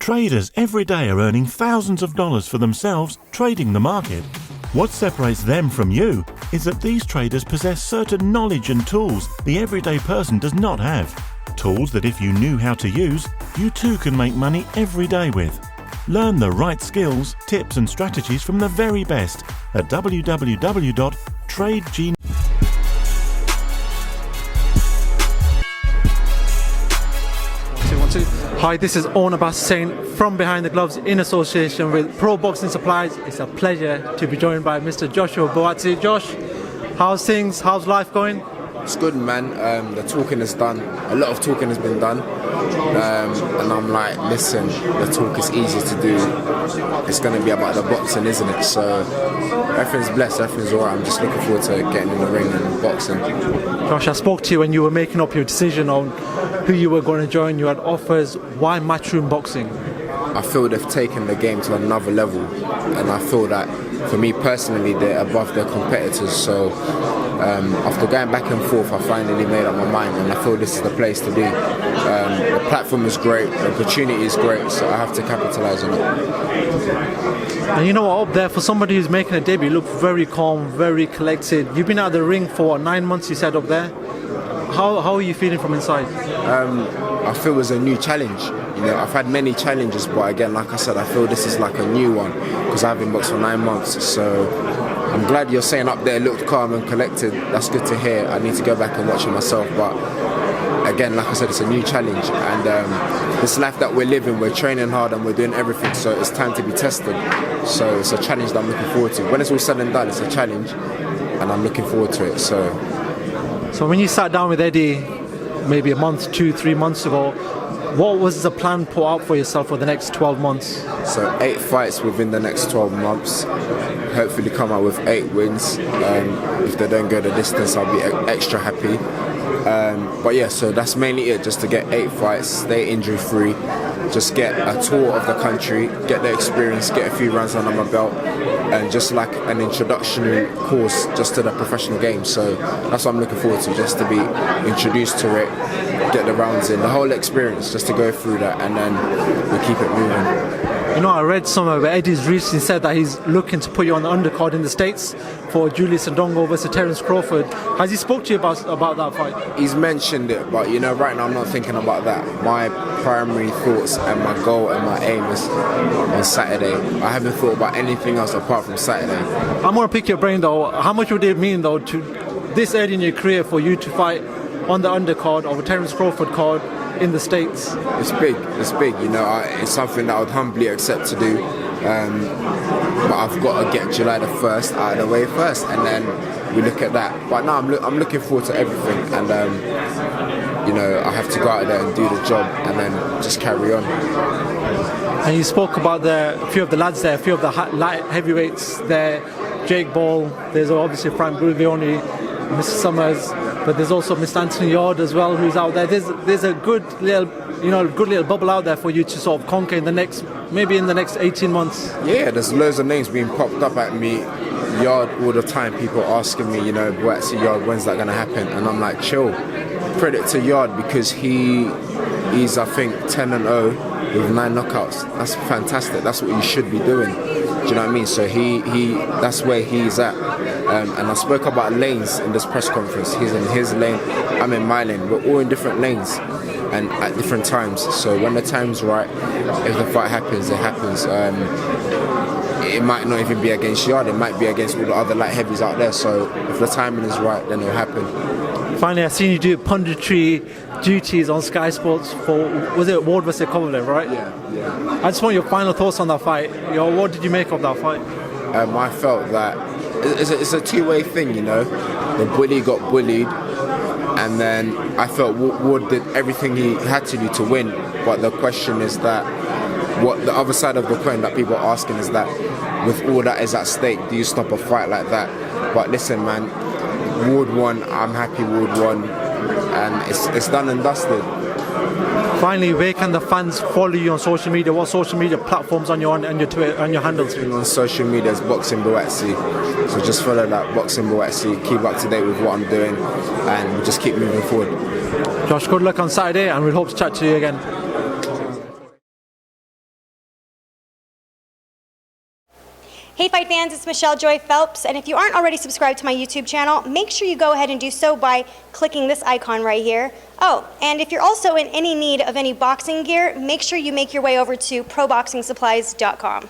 Traders every day are earning thousands of dollars for themselves trading the market. What separates them from you is that these traders possess certain knowledge and tools the everyday person does not have. Tools that if you knew how to use, you too can make money every day with. Learn the right skills, tips and strategies from the very best at www.tradegenius. Hi, this is owner HUSSAIN from Behind the Gloves in association with Pro Boxing Supplies. It's a pleasure to be joined by Mr. Joshua Buatsi. Josh, how's things? How's life going? It's good, man. The talking is done. A lot of talking has been done. And I'm like, listen, the talk is easy to do. It's going to be about the boxing, isn't it? So everything's blessed, everything's alright. I'm just looking forward to getting in the ring and boxing. Josh, I spoke to you when you were making up your decision on who you were going to join. You had offers. Why Matchroom Boxing? I feel they've taken the game to another level, and I feel that for me personally they're above their competitors. So after going back and forth, I finally made up my mind, and I feel this is the place to be. The platform is great, the opportunity is great, so I have to capitalise on it. And you know what, up there, for somebody who's making a debut, you look very calm, very collected. You've been out of the ring for 9 months, you said, up there. How are you feeling from inside? I feel it's a new challenge. You know, I've had many challenges, but again, like I said, I feel this is like a new one because I've been boxed for 9 months. So I'm glad you're saying up there looked calm and collected. That's good to hear. I need to go back and watch it myself. But again, like I said, it's a new challenge, and this life that we're living, we're training hard and we're doing everything. So it's time to be tested. So it's a challenge that I'm looking forward to. When it's all said and done, it's a challenge, and I'm looking forward to it. So when you sat down with Eddie, maybe a month, 2-3 months ago, what was the plan put out for yourself for the next 12 months? So 8 fights within the next 12 months. Hopefully come out with 8 wins. If they don't go the distance, I'll be extra happy. But yeah, so that's mainly it, just to get 8 fights, stay injury free, just get a tour of the country, get the experience, get a few rounds under my belt, and just like an introductory course just to the professional game. So that's what I'm looking forward to, just to be introduced to it, get the rounds in, the whole experience, just to go through that, and then we keep it moving. You know, I read somewhere where Eddie's recently said that he's looking to put you on the undercard in the States for Julius Ndongo versus Terence Crawford. Has he spoke to you about that fight? He's mentioned it, but you know, right now I'm not thinking about that. My primary thoughts and my goal and my aim is on Saturday. I haven't thought about anything else apart from Saturday. I'm going to pick your brain though. How much would it mean though to this early in your career for you to fight on the undercard of a Terence Crawford card in the States? It's big, you know, it's something that I would humbly accept to do, but I've got to get July the 1st out of the way first, and then we look at that. But now I'm looking forward to everything, and you know, I have to go out there and do the job and then just carry on. And you spoke about a few of the lads there, a few of the light heavyweights there, Jake Ball, there's obviously Frank Bruglioni, Mr. Summers, but there's also Mr. Anthony Yard as well, who's out there. There's a good little bubble out there for you to sort of conquer in the next 18 months. Yeah, there's loads of names being popped up at me. Yard all the time, people asking me, you know, Buatsi, Yard, when's that going to happen? And I'm like, chill. Credit to Yard because he's I think 10-0 with 9 knockouts. That's fantastic. That's what you should be doing. Do you know what I mean? So he that's where he's at. And I spoke about lanes in this press conference. He's in his lane, I'm in my lane. We're all in different lanes and at different times. So when the time's right, if the fight happens, it happens. It might not even be against Yard, it might be against all the other light heavies out there. So if the timing is right, then it'll happen. Finally, I've seen you do punditry duties on Sky Sports for, was it Ward vs. Kovalev, right? Yeah. I just want your final thoughts on that fight. What did you make of that fight? I felt that it's a two-way thing, you know. The bully got bullied, and then I felt Ward did everything he had to do to win. But the question is that, what the other side of the coin that people are asking is that, with all that is at stake, do you stop a fight like that? But listen, man, Ward won. I'm happy Ward won, and it's done and dusted. Finally, where can the fans follow you on social media? What social media platforms on your Twitter and your handles? On social media is Boxing Buatsi, so just follow that, Boxing Buatsi. Keep up to date with what I'm doing, and we'll just keep moving forward. Josh, good luck on Saturday, and we hope to chat to you again. Hey Fight fans, it's Michelle Joy Phelps, and if you aren't already subscribed to my YouTube channel, make sure you go ahead and do so by clicking this icon right here. Oh, and if you're also in any need of any boxing gear, make sure you make your way over to proboxingsupplies.com.